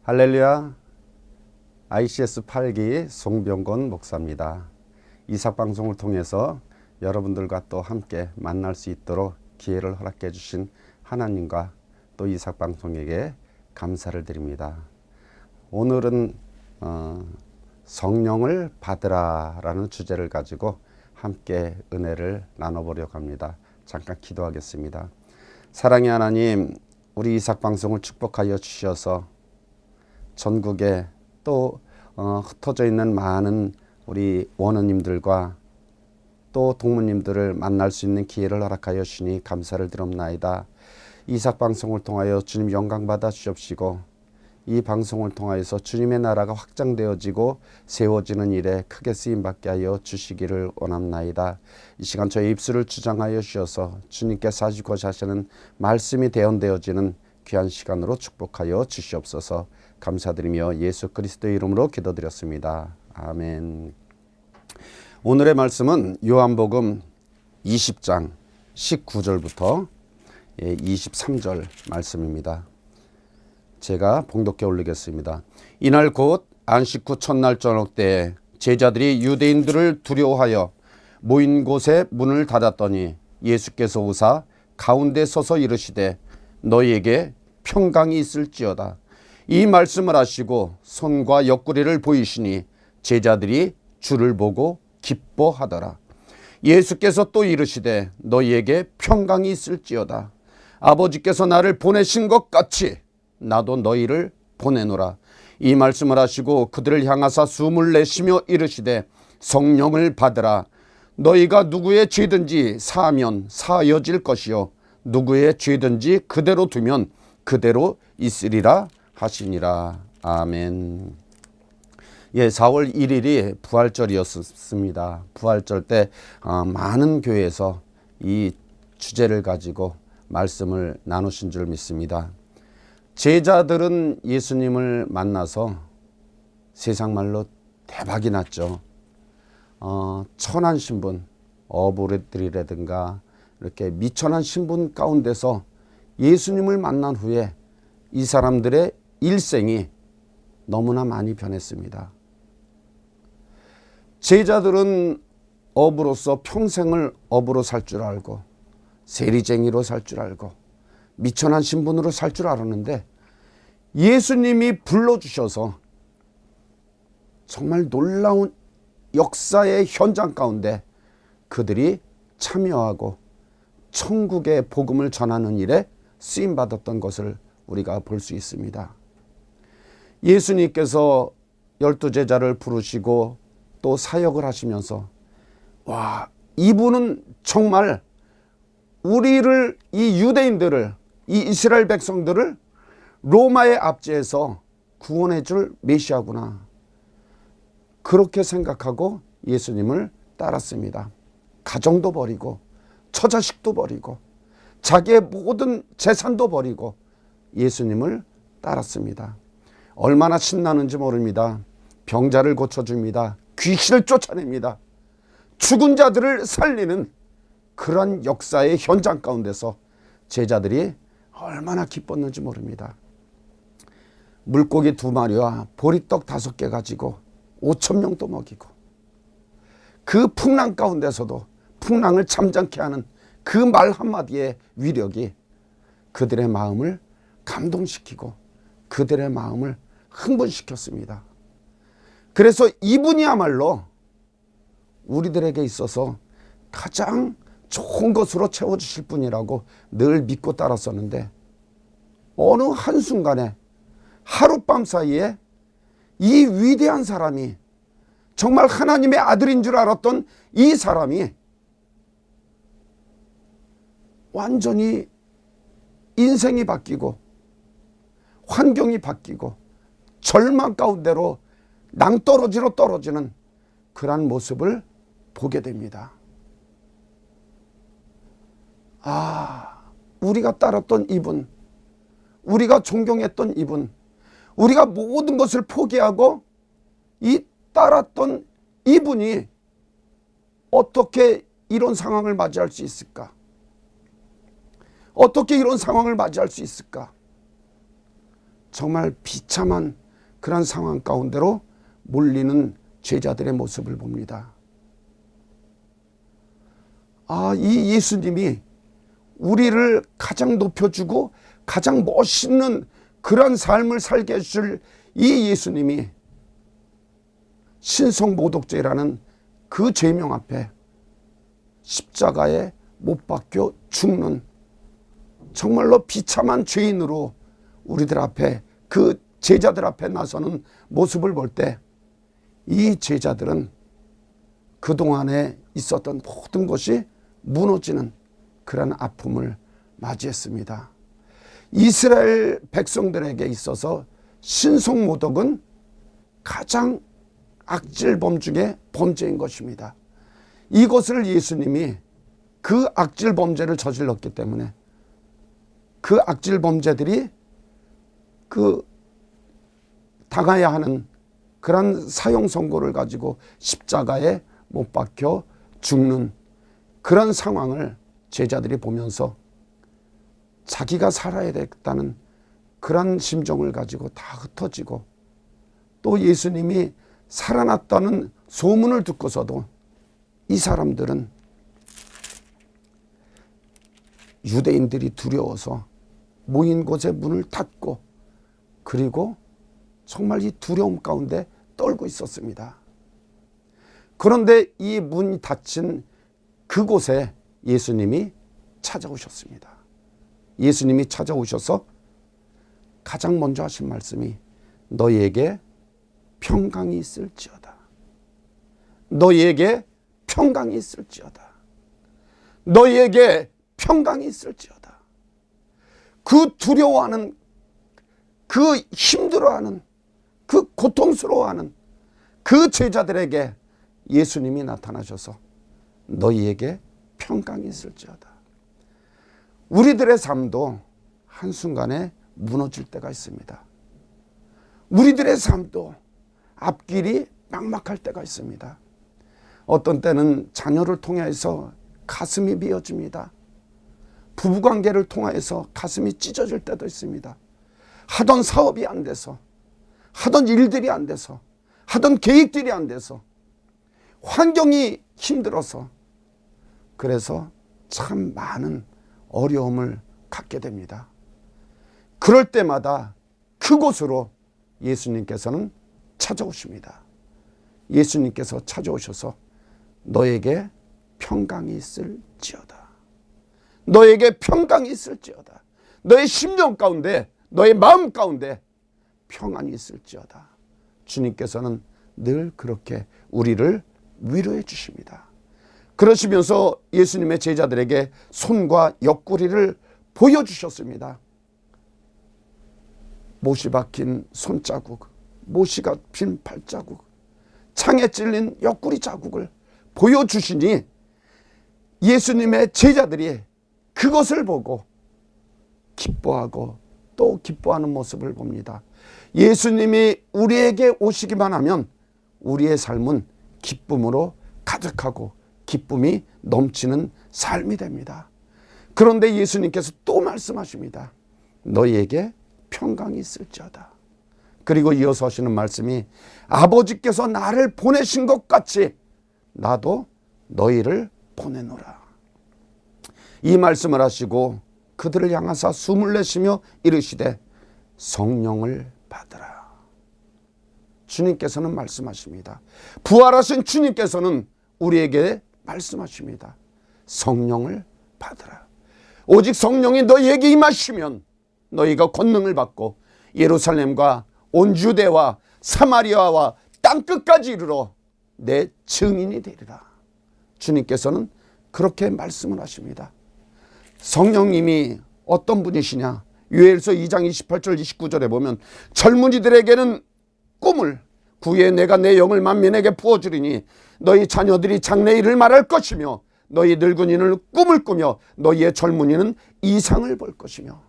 할렐루야. ICS 8기 송병건 목사입니다. 이삭방송을 통해서 여러분들과 또 함께 만날 수 있도록 기회를 허락해 주신 하나님과 또 이삭방송에게 감사를 드립니다. 오늘은 성령을 받으라 라는 주제를 가지고 함께 은혜를 나눠보려고 합니다. 잠깐 기도하겠습니다. 사랑의 하나님, 우리 이삭방송을 축복하여 주셔서 전국에 또 흩어져 있는 많은 우리 원우님들과 또 동무님들을 만날 수 있는 기회를 허락하여 주시니 감사를 드립나이다. 이삭방송을 통하여 주님 영광 받아 주옵시고 이 방송을 통하여서 주님의 나라가 확장되어지고 세워지는 일에 크게 쓰임받게 하여 주시기를 원합나이다. 이 시간 저의 입술을 주장하여 주셔서 주님께서 하시고자 하시는 말씀이 대언되어지는 귀한 시간으로 축복하여 주시옵소서. 감사드리며 예수 그리스도의 이름으로 기도드렸습니다. 아멘. 오늘의 말씀은 요한복음 20장 19절부터 23절 말씀입니다. 제가 봉독해 올리겠습니다. 이날 곧 안식 후 첫날 저녁 때에 제자들이 유대인들을 두려워하여 모인 곳에 문을 닫았더니 예수께서 오사 가운데 서서 이르시되 너희에게 평강이 있을지어다. 이 말씀을 하시고 손과 옆구리를 보이시니 제자들이 주를 보고 기뻐하더라. 예수께서 또 이르시되 너희에게 평강이 있을지어다. 아버지께서 나를 보내신 것 같이 나도 너희를 보내노라. 이 말씀을 하시고 그들을 향하사 숨을 내쉬며 이르시되 성령을 받으라. 너희가 누구의 죄든지 사하면 사하여질 것이요 누구의 죄든지 그대로 두면 그대로 있으리라 하시니라. 아멘. 4월 1일이 부활절이었습니다. 부활절 때 많은 교회에서 이 주제를 가지고 말씀을 나누신 줄 믿습니다. 제자들은 예수님을 만나서 세상 말로 대박이 났죠. 천한 신분, 어부들이라든가 이렇게 미천한 신분 가운데서 예수님을 만난 후에 이 사람들의 일생이 너무나 많이 변했습니다. 제자들은 어부로서 평생을 어부로 살 줄 알고 세리쟁이로 살 줄 알고 미천한 신분으로 살 줄 알았는데 예수님이 불러주셔서 정말 놀라운 역사의 현장 가운데 그들이 참여하고 천국의 복음을 전하는 일에 쓰임받았던 것을 우리가 볼 수 있습니다. 예수님께서 12제자를 부르시고 또 사역을 하시면서 와, 이분은 정말 우리를, 이 유대인들을, 이 이스라엘 백성들을 로마의 압제에서 구원해 줄 메시아구나. 그렇게 생각하고 예수님을 따랐습니다. 가정도 버리고 처자식도 버리고 자기의 모든 재산도 버리고 예수님을 따랐습니다. 얼마나 신나는지 모릅니다. 병자를 고쳐줍니다. 귀신을 쫓아냅니다. 죽은 자들을 살리는 그런 역사의 현장 가운데서 제자들이 얼마나 기뻤는지 모릅니다. 물고기 2마리와 보리떡 5개 가지고 5,000명도 먹이고 그 풍랑 가운데서도 풍랑을 잠잠케 하는 그 말 한마디의 위력이 그들의 마음을 감동시키고 그들의 마음을 흥분시켰습니다. 그래서 이분이야말로 우리들에게 있어서 가장 좋은 것으로 채워주실 분이라고 늘 믿고 따랐었는데 어느 한순간에 하룻밤 사이에 이 위대한 사람이 정말 하나님의 아들인 줄 알았던 이 사람이 완전히 인생이 바뀌고 환경이 바뀌고 절망 가운데로 낭떠러지로 떨어지는 그러한 모습을 보게 됩니다. 우리가 따랐던 이분, 우리가 존경했던 이분, 우리가 모든 것을 포기하고 이 따랐던 이분이 어떻게 이런 상황을 맞이할 수 있을까? 어떻게 이런 상황을 맞이할 수 있을까? 정말 비참한 그런 상황 가운데로 몰리는 제자들의 모습을 봅니다. 이 예수님이 우리를 가장 높여주고 가장 멋있는 그런 삶을 살게 해줄 이 예수님이 신성모독죄라는 그 죄명 앞에 십자가에 못 박혀 죽는 정말로 비참한 죄인으로 우리들 앞에, 그 제자들 앞에 나서는 모습을 볼 때 이 제자들은 그동안에 있었던 모든 것이 무너지는 그런 아픔을 맞이했습니다. 이스라엘 백성들에게 있어서 신성모독은 가장 악질범 중에 범죄인 것입니다. 이것을 예수님이 그 악질 범죄를 저질렀기 때문에 그 악질 범죄들이 당해야 하는 그런 사형 선고를 가지고 십자가에 못 박혀 죽는 그런 상황을 제자들이 보면서 자기가 살아야 되겠다는 그런 심정을 가지고 다 흩어지고, 또 예수님이 살아났다는 소문을 듣고서도 이 사람들은 유대인들이 두려워서 모인 곳에 문을 닫고, 그리고 정말 이 두려움 가운데 떨고 있었습니다. 그런데 이 문이 닫힌 그곳에 예수님이 찾아오셨습니다. 예수님이 찾아오셔서 가장 먼저 하신 말씀이 너희에게 평강이 있을지어다. 너희에게 평강이 있을지어다. 너희에게 평강이 있을지어다. 그 두려워하는, 그 힘들어하는, 그 고통스러워하는 그 제자들에게 예수님이 나타나셔서 너희에게 평강이 있을지어다. 우리들의 삶도 한순간에 무너질 때가 있습니다. 우리들의 삶도 앞길이 막막할 때가 있습니다. 어떤 때는 자녀를 통해서 가슴이 미어집니다. 부부관계를 통해서 가슴이 찢어질 때도 있습니다. 하던 사업이 안 돼서, 하던 일들이 안 돼서, 하던 계획들이 안 돼서, 환경이 힘들어서, 그래서 참 많은 어려움을 갖게 됩니다. 그럴 때마다 그곳으로 예수님께서는 찾아오십니다. 예수님께서 찾아오셔서 너에게 평강이 있을지어다. 너에게 평강이 있을지어다. 너의 심령 가운데, 너의 마음 가운데 평안이 있을지어다. 주님께서는 늘 그렇게 우리를 위로해 주십니다. 그러시면서 예수님의 제자들에게 손과 옆구리를 보여주셨습니다. 못이 박힌 손자국, 못이가 빈 발자국, 창에 찔린 옆구리 자국을 보여주시니 예수님의 제자들이 그것을 보고 기뻐하고 또 기뻐하는 모습을 봅니다. 예수님이 우리에게 오시기만 하면 우리의 삶은 기쁨으로 가득하고 기쁨이 넘치는 삶이 됩니다. 그런데 예수님께서 또 말씀하십니다. 너희에게 평강이 있을지어다. 그리고 이어서 하시는 말씀이 아버지께서 나를 보내신 것 같이 나도 너희를 보내노라. 이 말씀을 하시고 그들을 향하사 숨을 내쉬며 이르시되 성령을 받으라. 주님께서는 말씀하십니다. 부활하신 주님께서는 우리에게 말씀하십니다. 성령을 받으라. 오직 성령이 너희에게 임하시면 너희가 권능을 받고 예루살렘과 온 유대와 사마리아와 땅끝까지 이르러 내 증인이 되리라. 주님께서는 그렇게 말씀을 하십니다. 성령님이 어떤 분이시냐? 요엘서 2장 28절 29절에 보면 젊은이들에게는 꿈을, 구에 내가 내 영을 만민에게 부어주리니 너희 자녀들이 장래일을 말할 것이며 너희 늙은이는 꿈을 꾸며 너희의 젊은이는 이상을 볼 것이며.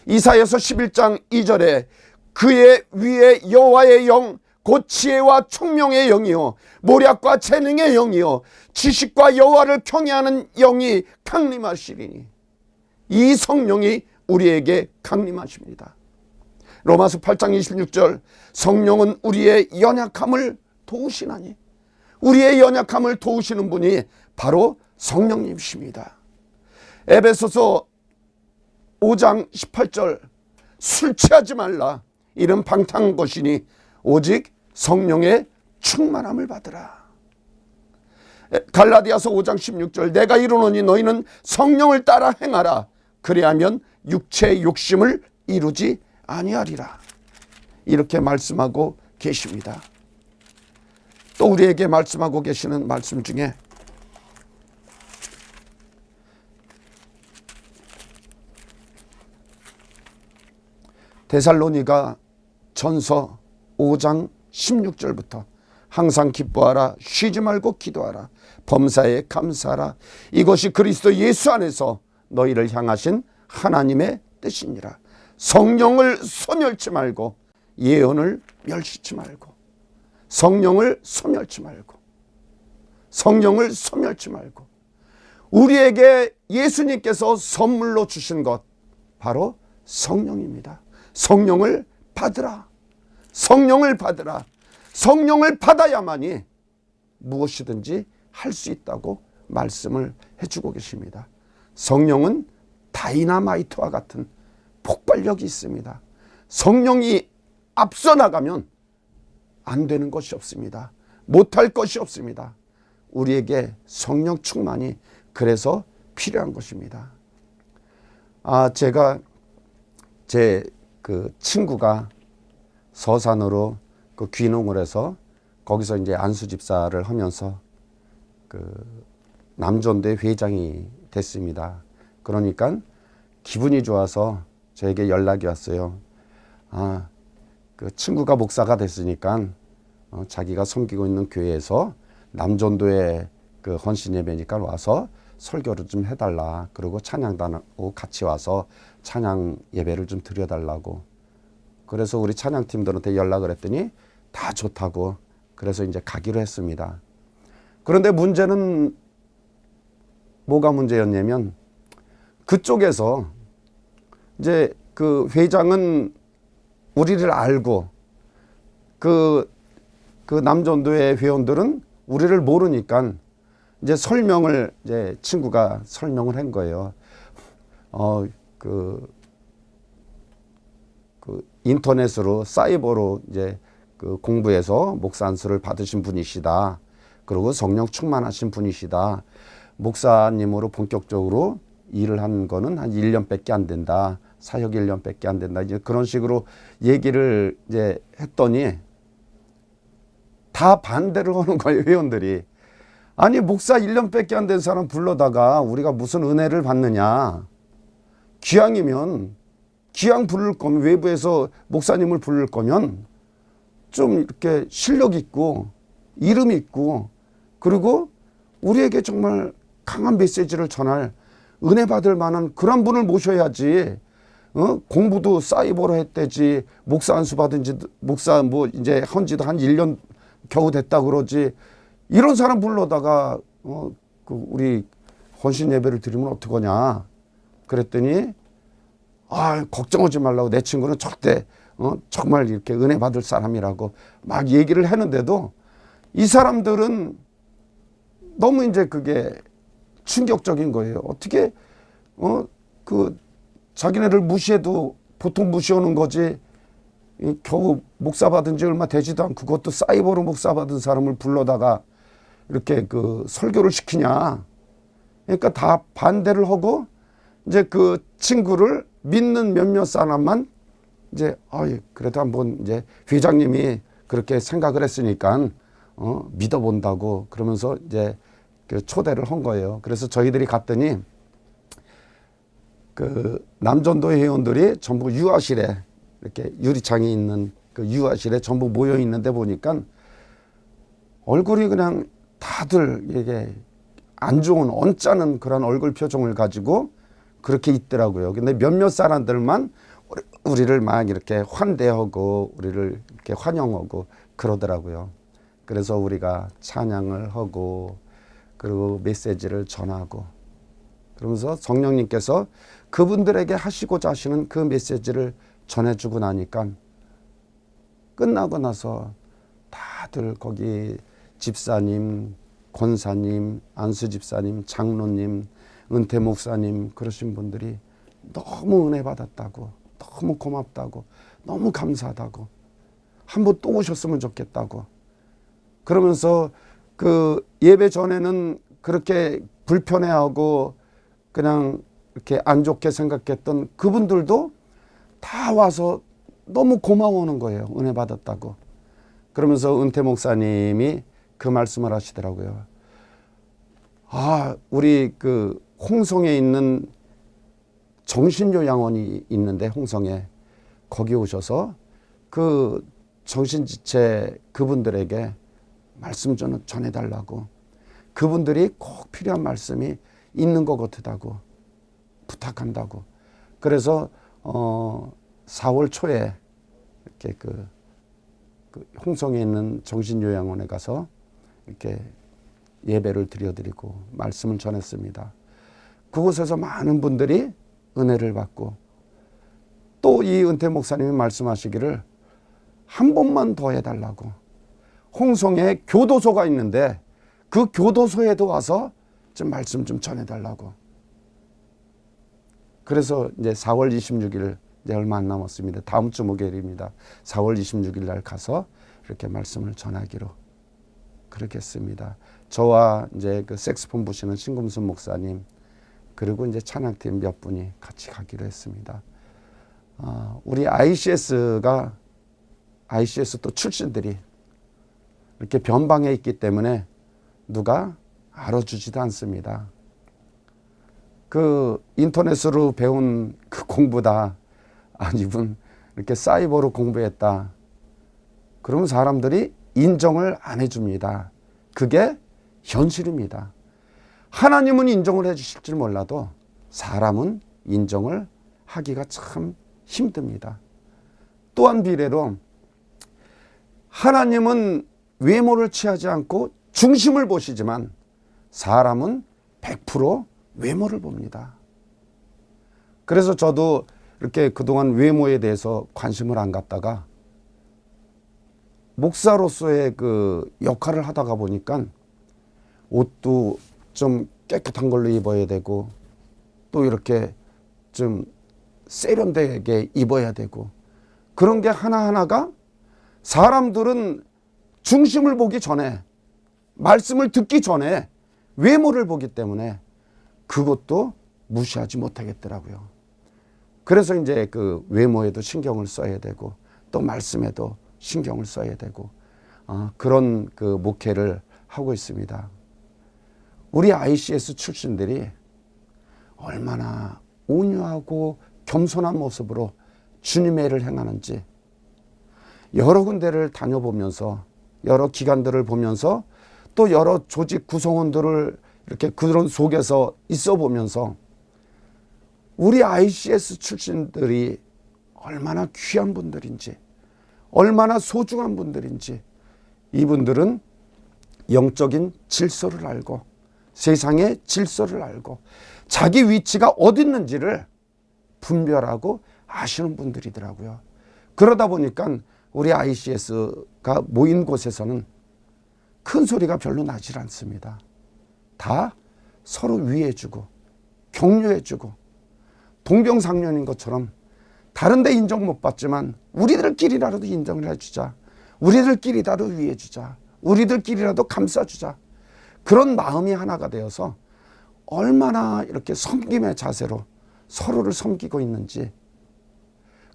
이사야서 11장 2절에 그의 위에 여호와의 영 곧 지혜와 총명의 영이요 모략과 재능의 영이요 지식과 여호와를 경외하는 영이 강림하시리니. 이 성령이 우리에게 강림하십니다. 로마서 8장 26절 성령은 우리의 연약함을 도우시나니, 우리의 연약함을 도우시는 분이 바로 성령님이십니다. 에베소서 5장 18절 술 취하지 말라, 이는 방탕한 것이니 오직 성령의 충만함을 받으라. 갈라디아서 5장 16절 내가 이르노니 너희는 성령을 따라 행하라, 그리하면 육체의 욕심을 이루지 아니하리라. 이렇게 말씀하고 계십니다. 또 우리에게 말씀하고 계시는 말씀 중에 데살로니가 전서 5장 16절부터 항상 기뻐하라, 쉬지 말고 기도하라, 범사에 감사하라, 이것이 그리스도 예수 안에서 너희를 향하신 하나님의 뜻이니라. 성령을 소멸치 말고 예언을 멸시치 말고, 성령을 소멸치 말고, 성령을 소멸치 말고, 우리에게 예수님께서 선물로 주신 것 바로 성령입니다. 성령을 받으라. 성령을 받으라. 성령을 받아야만이 무엇이든지 할 수 있다고 말씀을 해주고 계십니다. 성령은 다이나마이트와 같은 폭발력이 있습니다. 성령이 앞서 나가면 안 되는 것이 없습니다. 못할 것이 없습니다. 우리에게 성령 충만이 그래서 필요한 것입니다. 제가 제 그 친구가 서산으로 그 귀농을 해서 거기서 이제 안수집사를 하면서 그 남전대 회장이 됐습니다. 그러니까 기분이 좋아서 저에게 연락이 왔어요. 그 친구가 목사가 됐으니까 자기가 섬기고 있는 교회에서 남전도에 그 헌신 예배니까 와서 설교를 좀 해달라. 그리고 찬양단하고 같이 와서 찬양 예배를 좀 드려달라고. 그래서 우리 찬양팀들한테 연락을 했더니 다 좋다고. 그래서 이제 가기로 했습니다. 그런데 문제는 뭐가 문제였냐면 그쪽에서 이제 그 회장은 우리를 알고 그 남전도의 회원들은 우리를 모르니까 이제 설명을 이제 친구가 설명을 한 거예요. 그 인터넷으로 사이버로 이제 그 공부해서 목사 안수를 받으신 분이시다. 그리고 성령 충만하신 분이시다. 목사님으로 본격적으로 일을 한 거는 한 1년밖에 안 된다. 사역 1년밖에 안 된다. 이제 그런 식으로 얘기를 이제 했더니 다 반대를 하는 거예요, 회원들이. 아니, 목사 1년밖에 안 된 사람 불러다가 우리가 무슨 은혜를 받느냐. 기왕이면, 기왕 부를 거면, 외부에서 목사님을 부를 거면 좀 이렇게 실력 있고, 이름 있고, 그리고 우리에게 정말 강한 메시지를 전할 은혜 받을 만한 그런 분을 모셔야지. 공부도 사이버로 했대지, 목사 안수 받은 지, 목사 뭐 이제 헌지도 한 1년 겨우 됐다 그러지. 이런 사람 불러다가 우리 헌신 예배를 드리면 어떡하냐. 그랬더니 걱정하지 말라고, 내 친구는 절대 정말 이렇게 은혜 받을 사람이라고 막 얘기를 했는데도 이 사람들은 너무 이제 그게 충격적인 거예요. 어떻게 자기네를 무시해도 보통 무시하는 거지, 겨우 목사 받은 지 얼마 되지도 않고 그것도 사이버로 목사 받은 사람을 불러다가 이렇게 그 설교를 시키냐. 그러니까 다 반대를 하고 이제 그 친구를 믿는 몇몇 사람만 이제 그래도 한번 이제 회장님이 그렇게 생각을 했으니까 믿어본다고 그러면서 이제 그 초대를 한 거예요. 그래서 저희들이 갔더니 그 남전도 회원들이 전부 유아실에 이렇게 유리창이 있는 그 유아실에 전부 모여 있는데 보니까 얼굴이 그냥 다들 이게 안 좋은 언짢은 그런 얼굴 표정을 가지고 그렇게 있더라고요. 근데 몇몇 사람들만 우리를 막 이렇게 환대하고 우리를 이렇게 환영하고 그러더라고요. 그래서 우리가 찬양을 하고 그리고 메시지를 전하고 그러면서 성령님께서 그분들에게 하시고자 하시는 그 메시지를 전해주고 나니까 끝나고 나서 다들 거기 집사님, 권사님, 안수 집사님, 장로님, 은퇴 목사님 그러신 분들이 너무 은혜 받았다고, 너무 고맙다고, 너무 감사하다고, 한번 또 오셨으면 좋겠다고 그러면서 그 예배 전에는 그렇게 불편해하고 그냥 이렇게 안 좋게 생각했던 그분들도 다 와서 너무 고마워하는 거예요. 은혜 받았다고. 그러면서 은퇴 목사님이 그 말씀을 하시더라고요. 아, 우리 그 홍성에 있는 정신요양원이 있는데 홍성에 거기 오셔서 그 정신지체 그분들에게 말씀 좀 전해달라고, 그분들이 꼭 필요한 말씀이 있는 것 같다고 부탁한다고. 그래서 4월 초에 이렇게 그 홍성에 있는 정신요양원에 가서 이렇게 예배를 드려드리고 말씀을 전했습니다. 그곳에서 많은 분들이 은혜를 받고, 또 이 은퇴 목사님이 말씀하시기를 한 번만 더 해달라고, 홍성에 교도소가 있는데 그 교도소에도 와서 좀 말씀 좀 전해달라고. 그래서 이제 4월 26일 이제 얼마 안 남았습니다. 다음 주 목요일입니다. 4월 26일 날 가서 이렇게 말씀을 전하기로 그렇게 했습니다. 저와 이제 그 색스폰 부시는 신금순 목사님, 그리고 이제 찬양팀 몇 분이 같이 가기로 했습니다. 우리 ICS 또 출신들이 이렇게 변방에 있기 때문에 누가 알아주지도 않습니다. 그 인터넷으로 배운 그 공부다, 아니면 이렇게 사이버로 공부했다, 그러면 사람들이 인정을 안 해줍니다. 그게 현실입니다. 하나님은 인정을 해주실 줄 몰라도 사람은 인정을 하기가 참 힘듭니다. 또한 비례로 하나님은 외모를 취하지 않고 중심을 보시지만 사람은 100% 외모를 봅니다. 그래서 저도 이렇게 그동안 외모에 대해서 관심을 안 갖다가 목사로서의 그 역할을 하다가 보니까 옷도 좀 깨끗한 걸로 입어야 되고, 또 이렇게 좀 세련되게 입어야 되고, 그런 게 하나하나가 사람들은 중심을 보기 전에, 말씀을 듣기 전에 외모를 보기 때문에 그것도 무시하지 못하겠더라고요. 그래서 이제 그 외모에도 신경을 써야 되고, 또 말씀에도 신경을 써야 되고, 그런 그 목회를 하고 있습니다. 우리 ICS 출신들이 얼마나 온유하고 겸손한 모습으로 주님의 일을 행하는지 여러 군데를 다녀보면서, 여러 기관들을 보면서, 또 여러 조직 구성원들을 이렇게 그런 속에서 있어 보면서 우리 ICS 출신들이 얼마나 귀한 분들인지, 얼마나 소중한 분들인지, 이분들은 영적인 질서를 알고, 세상의 질서를 알고, 자기 위치가 어디 있는지를 분별하고 아시는 분들이더라고요. 그러다 보니까 우리 ICS가 모인 곳에서는 큰 소리가 별로 나질 않습니다. 다 서로 위해주고 격려해주고, 동병상련인 것처럼 다른 데 인정 못 받지만 우리들끼리라도 인정을 해주자, 우리들끼리라도 위해주자, 우리들끼리라도 감싸주자, 그런 마음이 하나가 되어서 얼마나 이렇게 섬김의 자세로 서로를 섬기고 있는지.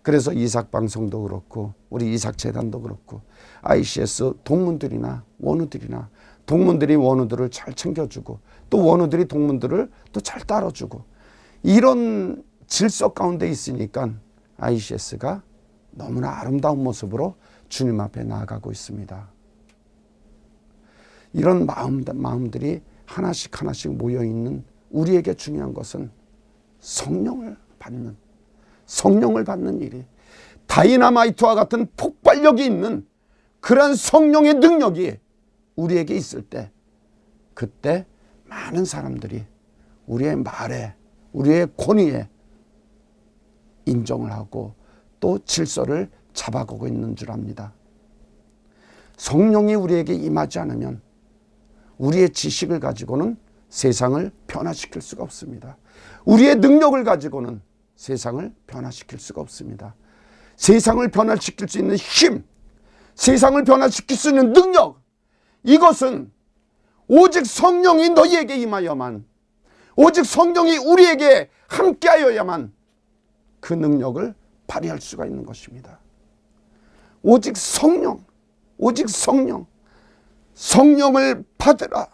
그래서 이삭방송도 그렇고 우리 이삭재단도 그렇고 ICS 동문들이나 원우들이나, 동문들이 원우들을 잘 챙겨주고, 또 원우들이 동문들을 또 잘 따라주고, 이런 질서 가운데 있으니까 ICS가 너무나 아름다운 모습으로 주님 앞에 나아가고 있습니다. 이런 마음들이 하나씩 하나씩 모여있는 우리에게 중요한 것은 성령을 받는 일이, 다이나마이트와 같은 폭발력이 있는 그러한 성령의 능력이 우리에게 있을 때, 그때 많은 사람들이 우리의 말에, 우리의 권위에 인정을 하고 또 질서를 잡아가고 있는 줄 압니다. 성령이 우리에게 임하지 않으면 우리의 지식을 가지고는 세상을 변화시킬 수가 없습니다. 우리의 능력을 가지고는 세상을 변화시킬 수가 없습니다. 세상을 변화시킬 수 있는 힘, 세상을 변화시킬 수 있는 능력, 이것은 오직 성령이 너희에게 임하여만, 오직 성령이 우리에게 함께하여야만 그 능력을 발휘할 수가 있는 것입니다. 오직 성령, 오직 성령, 성령을 받으라,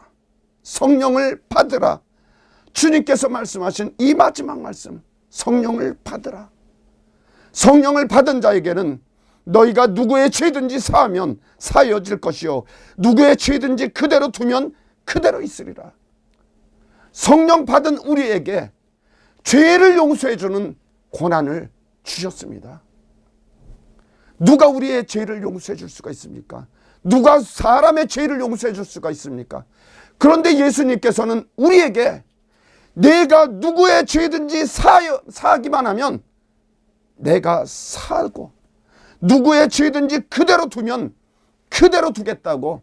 성령을 받으라. 주님께서 말씀하신 이 마지막 말씀, 성령을 받으라. 성령을 받은 자에게는 너희가 누구의 죄든지 사하면 사여질 것이요 누구의 죄든지 그대로 두면 그대로 있으리라. 성령 받은 우리에게 죄를 용서해 주는 권한을 주셨습니다. 누가 우리의 죄를 용서해 줄 수가 있습니까? 누가 사람의 죄를 용서해 줄 수가 있습니까? 그런데 예수님께서는 우리에게 내가 누구의 죄든지 사하기만 하면 내가 사고, 누구의 죄든지 그대로 두면 그대로 두겠다고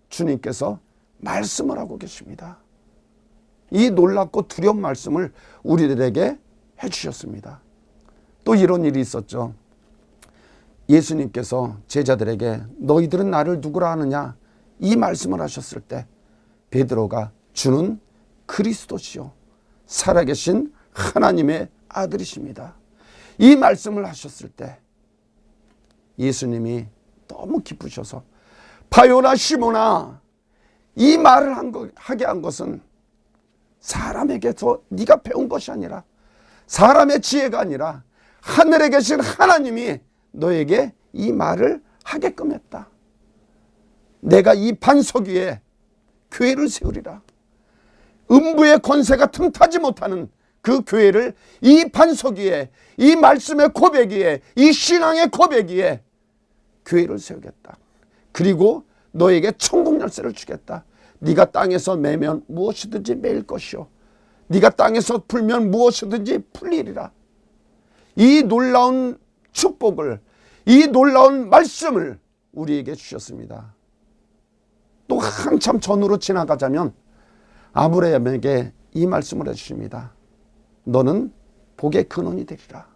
주님께서 말씀을 하고 계십니다. 이 놀랍고 두려운 말씀을 우리들에게 해주셨습니다. 또 이런 일이 있었죠. 예수님께서 제자들에게 너희들은 나를 누구라 하느냐 이 말씀을 하셨을 때 베드로가 주는 그리스도시요 살아계신 하나님의 아들이십니다. 이 말씀을 하셨을 때 예수님이 너무 기쁘셔서 바요나 시몬아, 이 말을 하게 한 것은 사람에게서 네가 배운 것이 아니라, 사람의 지혜가 아니라 하늘에 계신 하나님이 너에게 이 말을 하게끔 했다. 내가 이 반석 위에 교회를 세우리라. 음부의 권세가 틈타지 못하는 그 교회를 이 반석 위에, 이 말씀의 고백 위에, 이 신앙의 고백 위에 교회를 세우겠다. 그리고 너에게 천국 열쇠를 주겠다. 네가 땅에서 매면 무엇이든지 매일 것이요 네가 땅에서 풀면 무엇이든지 풀리리라. 이 놀라운 축복을, 이 놀라운 말씀을 우리에게 주셨습니다. 또 한참 전으로 지나가자면 아브라함에게 이 말씀을 해주십니다. 너는 복의 근원이 되리라.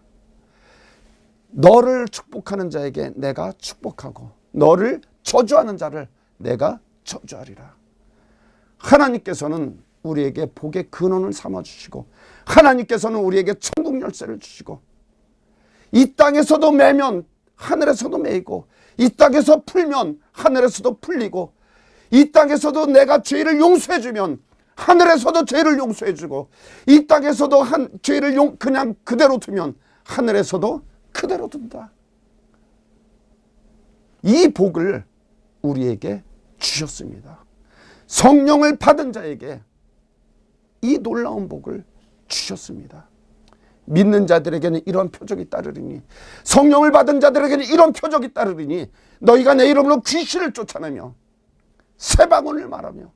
너를 축복하는 자에게 내가 축복하고 너를 저주하는 자를 내가 저주하리라. 하나님께서는 우리에게 복의 근원을 삼아주시고 하나님께서는 우리에게 천국 열쇠를 주시고 이 땅에서도 매면 하늘에서도 매이고 이 땅에서 풀면 하늘에서도 풀리고 이 땅에서도 내가 죄를 용서해 주면 하늘에서도 죄를 용서해 주고 이 땅에서도 죄를 그냥 그대로 두면 하늘에서도 그대로 둔다. 이 복을 우리에게 주셨습니다. 성령을 받은 자에게 이 놀라운 복을 주셨습니다. 믿는 자들에게는 이런 표적이 따르리니, 성령을 받은 자들에게는 이런 표적이 따르리니 너희가 내 이름으로 귀신을 쫓아내며 새 방언을 말하며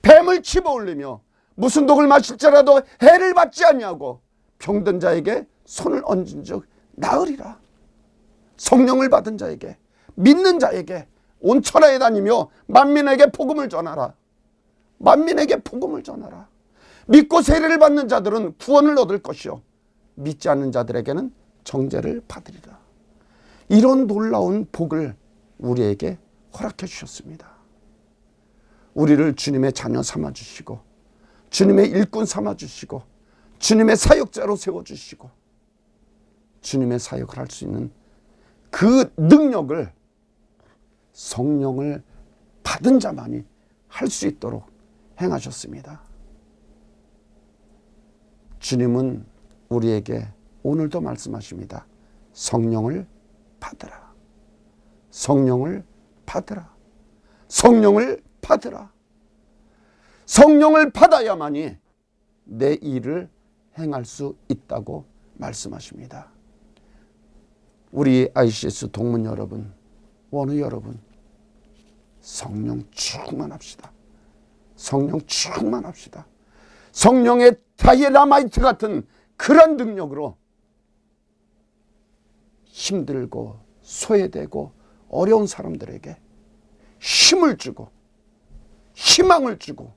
뱀을 집어올리며 무슨 독을 마실지라도 해를 받지 아니하고 병든 자에게 손을 얹은 즉 나으리라. 성령을 받은 자에게, 믿는 자에게 온 천하에 다니며 만민에게 복음을 전하라. 만민에게 복음을 전하라. 믿고 세례를 받는 자들은 구원을 얻을 것이요 믿지 않는 자들에게는 정죄를 받으리라. 이런 놀라운 복을 우리에게 허락해 주셨습니다. 우리를 주님의 자녀 삼아주시고 주님의 일꾼 삼아주시고 주님의 사역자로 세워주시고 주님의 사역을 할 수 있는 그 능력을 성령을 받은 자만이 할 수 있도록 행하셨습니다. 주님은 우리에게 오늘도 말씀하십니다. 성령을 받으라. 성령을 받으라. 성령을 받으라. 성령을 받아야만이 내 일을 행할 수 있다고 말씀하십니다. 우리 ICS 동문 여러분, 원우 여러분, 성령 충만합시다. 성령 충만합시다. 성령의 다이애나마이트 같은 그런 능력으로 힘들고 소외되고 어려운 사람들에게 힘을 주고 희망을 주고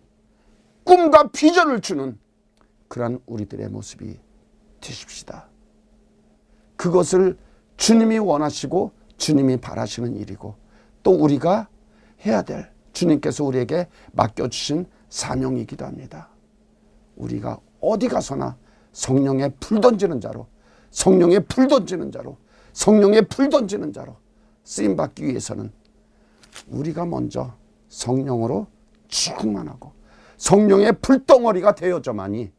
꿈과 비전을 주는 그러한 우리들의 모습이 되십시다. 그것을 주님이 원하시고 주님이 바라시는 일이고 또 우리가 해야 될 주님께서 우리에게 맡겨주신 사명이기도 합니다. 우리가 어디 가서나 성령의 불 던지는 자로, 성령의 불 던지는 자로, 성령의 불 던지는 자로 쓰임받기 위해서는 우리가 먼저 성령으로 충만하고 성령의 불덩어리가 되어져만이,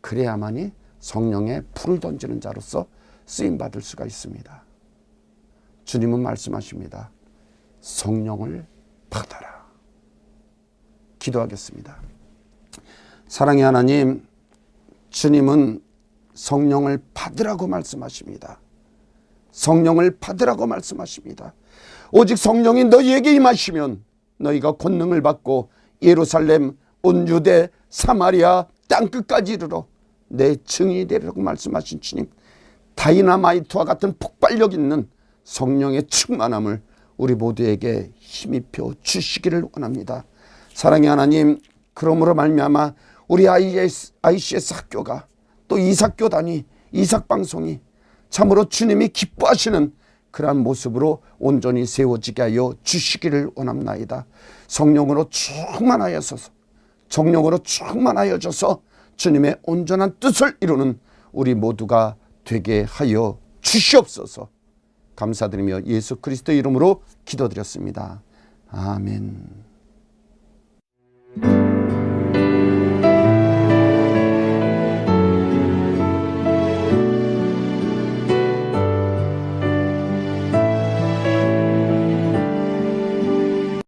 그래야만이 성령의 불을 던지는 자로서 쓰임받을 수가 있습니다. 주님은 말씀하십니다. 성령을 받아라. 기도하겠습니다. 사랑의 하나님, 주님은 성령을 받으라고 말씀하십니다. 성령을 받으라고 말씀하십니다. 오직 성령이 너희에게 임하시면 너희가 권능을 받고 예루살렘, 온 유대, 사마리아 땅끝까지 이르러 내 증인이 되리라고 말씀하신 주님, 다이나마이트와 같은 폭발력 있는 성령의 충만함을 우리 모두에게 힘입혀 주시기를 원합니다. 사랑의 하나님, 그러므로 말미암아 우리 ICS 학교가 또 이삭교단이, 이삭방송이 참으로 주님이 기뻐하시는 그러한 모습으로 온전히 세워지게 하여 주시기를 원합나이다. 성령으로 충만하여서, 성령으로 충만하여져서 주님의 온전한 뜻을 이루는 우리 모두가 되게 하여 주시옵소서. 감사드리며 예수 그리스도 이름으로 기도드렸습니다. 아멘.